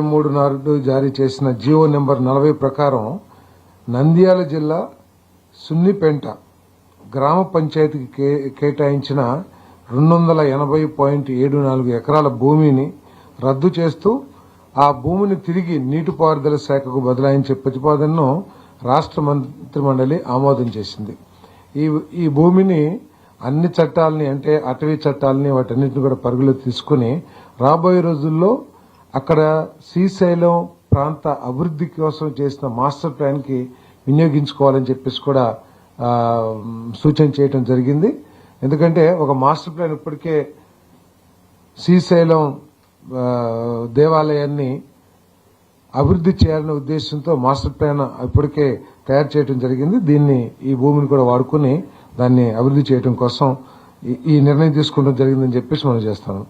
3 నాడు జారీ చేసిన జీవో నెంబర్ 40 ప్రకారం నంద్యాల జిల్లా సున్నిపెంట గ్రామ పంచాయతీకి కేటాయించిన 280.74 ఎకరాల భూమిని రద్దు చేస్తూ ఆ భూమిని తిరిగి నీటిపారుదల శాఖకు బదలాయించే ప్రతిపాదనను రాష్ట్ర మంత్రిమండలి ఆమోదం చేసింది. ఈ భూమిని అన్ని చట్టాలని అంటే అటవీ చట్టాలని వాటన్నిటిని కూడా పరిగణలోకి తీసుకుని రాబోయే రోజుల్లో అక్కడ శ్రీశైలం ప్రాంత అభివృద్ధి కోసం చేసిన మాస్టర్ ప్లాన్ కి వినియోగించుకోవాలని చెప్పేసి కూడా సూచన చేయడం జరిగింది. ఎందుకంటే ఒక మాస్టర్ ప్లాన్ ఇప్పటికే శ్రీశైలం దేవాలయాన్ని అభివృద్ధి చేయాలనే ఉద్దేశంతో మాస్టర్ ప్లాన్ ఇప్పటికే తయారు చేయడం జరిగింది. దీన్ని ఈ భూమిని కూడా వాడుకుని దాన్ని అభివృద్ధి చేయడం కోసం ఈ నిర్ణయం తీసుకోవడం జరిగిందని చెప్పేసి మనం చేస్తాను.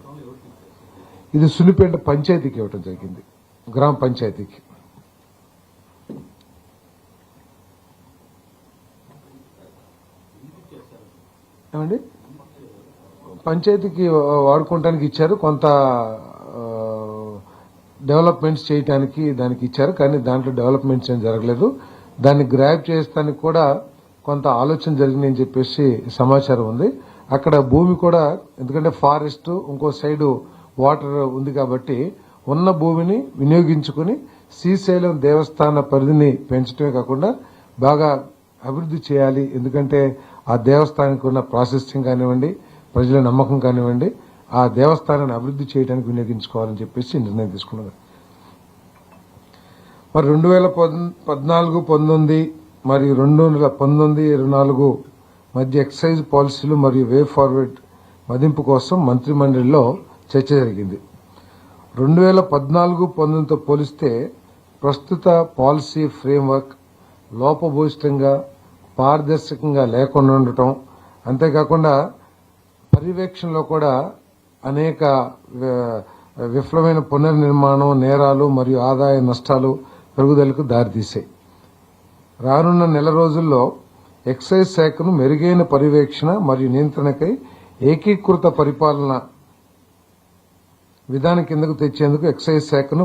ఇది సున్నిపేట పంచాయతీకి ఇవ్వడం జరిగింది, గ్రామ పంచాయతీకి. ఏమండి, పంచాయతీకి వాడుకోవడానికి ఇచ్చారు, కొంత డెవలప్మెంట్స్ చేయడానికి దానికి ఇచ్చారు. కానీ దాంట్లో డెవలప్మెంట్స్ ఏం జరగలేదు. దాన్ని గ్రాప్ చేస్తానికి కూడా కొంత ఆలోచన జరిగిందని చెప్పేసి సమాచారం ఉంది. అక్కడ భూమి కూడా, ఎందుకంటే ఫారెస్ట్ ఇంకో సైడు వాటర్ ఉంది కాబట్టి ఉన్న భూమిని వినియోగించుకుని శ్రీశైలం దేవస్థాన పరిధిని పెంచడమే కాకుండా బాగా అభివృద్ధి చేయాలి. ఎందుకంటే ఆ దేవస్థానానికి ఉన్న ప్రాసెసింగ్ కానివ్వండి, ప్రజల నమ్మకం కానివ్వండి, ఆ దేవస్థానాన్ని అభివృద్ధి చేయడానికి వినియోగించుకోవాలని చెప్పేసి నిర్ణయం తీసుకున్నారు. మరి 2014-19 మరియు 2019-24 మధ్య ఎక్సైజ్ పాలసీలు మరియు వే ఫార్వర్డ్ మదింపు కోసం మంత్రిమండలిలో చర్చ జరిగింది. 2014-19తో పోలిస్తే ప్రస్తుత పాలసీ ఫ్రేమ్వర్క్ లోపభూయిష్టంగా పారదర్శకంగా లేకుండా ఉండటం, అంతేకాకుండా పర్యవేక్షణలో కూడా అనేక విఫలమైన పునర్నిర్మాణం, నేరాలు మరియు ఆదాయ నష్టాలు పెరుగుదలకు దారితీశాయి. రానున్న నెల రోజుల్లో ఎక్సైజ్ శాఖను మెరుగైన పర్యవేక్షణ మరియు నియంత్రణకై ఏకీకృత పరిపాలన విధానం కిందకు తెచ్చేందుకు ఎక్సైజ్ శాఖను